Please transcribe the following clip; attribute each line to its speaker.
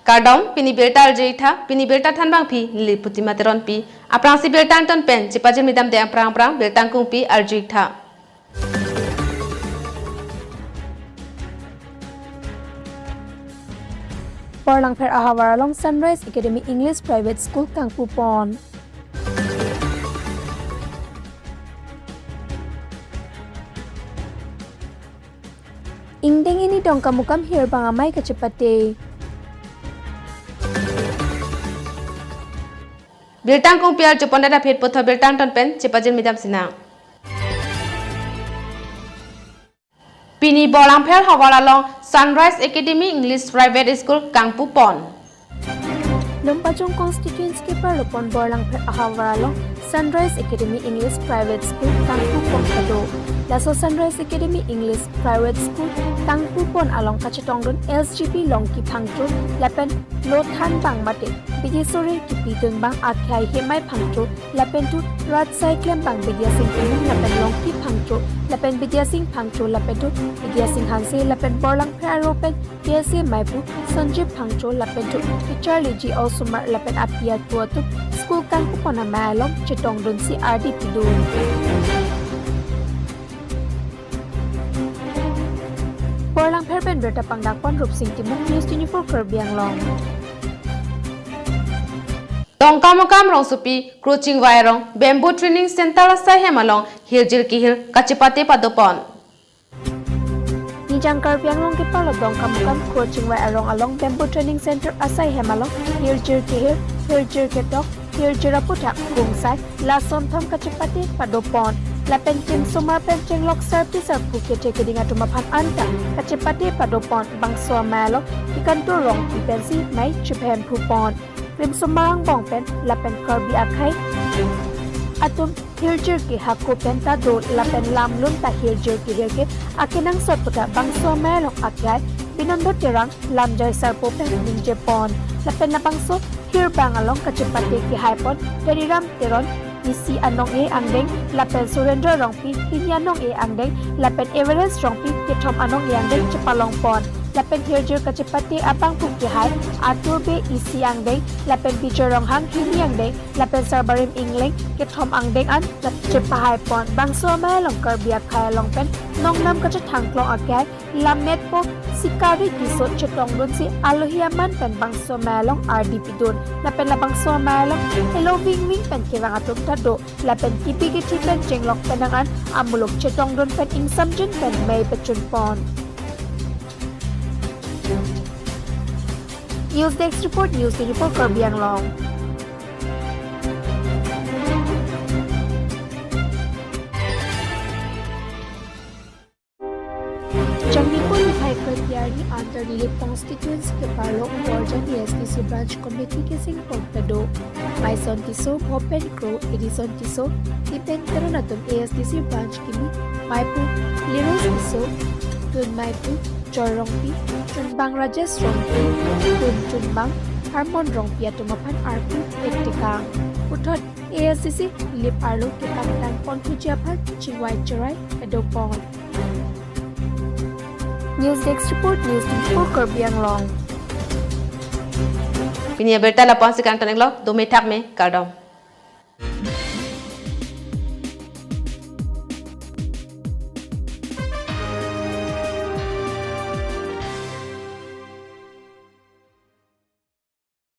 Speaker 1: Kardom pini belta jeitha pini belta thanbang pi li puti materon pi aprang si beltang ton pen cipajen midam de aprang beltang kung pi arjeitha.
Speaker 2: Porlang Pher Ahawar along Sunrise Academy English Private School Kangpupon. Ingdeng ini dong kamukam here bangamai kecepate.
Speaker 1: Beltang kung pi ar jopon dada phet potho beltang ton pen cipajen midam sina. Pini Porlang Pher Ahawar along Sunrise Academy English Private School Kangpupon.
Speaker 2: Lumpajong constituency ke Parlopon Porlang Pher Ahawar along Sunrise Academy English Private School Kangpupon Kado. Laso Sunrise Academy English Private School Kangpupon along Kachetongdon SGP Longki Phangtro Lapen Lothan Bang Mate Bidisore Kipidun Bang Akhai Hemai Phangtro Lapen tu Rat Cyclem Bang Bidya Singh Imung Lapen Longki Phangtro Lapen Bidya Singh Phangtro Lapen tu Bidya Singh Hanse Lapen Porlang Pher Aropen PSA Maipu Sanjib Phangtro Lapen tu Charlie G Osumar Lapen Apiat Puatu School Kangpupon Amalong Chetongdon si RD Pidun. Porlang Pher Ben Berta Pangdakpon Rup Sing Timung News 24 Kerbiang Long.
Speaker 1: Tong kamukam rong supi coaching wairong bamboo training center asai hemalong hiljir kihir kacipate padopon.
Speaker 2: Nijang Kerbiang Long kipalo dong kamukam coaching wairong along bamboo training center asai hemalong hiljir kihir hiljir ketok hiljir aputak kungsai lason thom kacipate padopon. Lapen tim sumar penceng lok serpi serpu kece kedinga tumapan anta kacepati padopon bangso malok ikan turong ipensi mai chupem pupon rim sumarang bongpen lapen kerbi akai atum hiljir ki hakku penta do lapen lamlun ta hiljir ki hirke akinang sotputa bangso malok akai binondo terang lamjai serpu pen ninjepon lapen na bangso hirbang along kacepati ki haipon dari ram teron isi anong e angdeng lapen surrender rongpi hinyanong e angdeng lapen Everest rongpi ketom anong e angdeng cepalong pon lapen hirjir kacepati abang pukihai atur be isi angdeng lapen picture ronghang hini angdeng lapen sarbarim ingleng ketom angdeng an cepahai pon bangso mai long kerbiak khai long pen nong nam kacethang klong akai lamet po sikari kisot chetong dun si alohiaman pen bangso mai long RDP dun lapen la bangso mai long hello wing wing pen kirang atum tado lapen kipi kiti pen jenglok penangan amulok chetong dun pen ingsamjun pen may pechun pon. News Desk Report News 24 Kerbiang Long. Jangnipun Lihai Kertiari Antar Nilip Constituency Kepalo Borjan ESTC Branch Committee Kising Pogtado Maison Tiso Hopen Crow Edison Tiso Tipen Teronatum ESTC Branch Kimi Maipu Liros Tiso Tun Maipu Jorongpi Chunbang Rajesh Rongpi Tun Chunbang Harmon Rongpi Atumapan Arpu Ektikang Utot ESTC Lip Arlo Kipangtan Pon Pujapan Chingwai Cherai Edopon. News Desk Report News 24 Kerbiang Long.
Speaker 1: Pini berta lapang sekarang taneng lo 2 metak me kardom.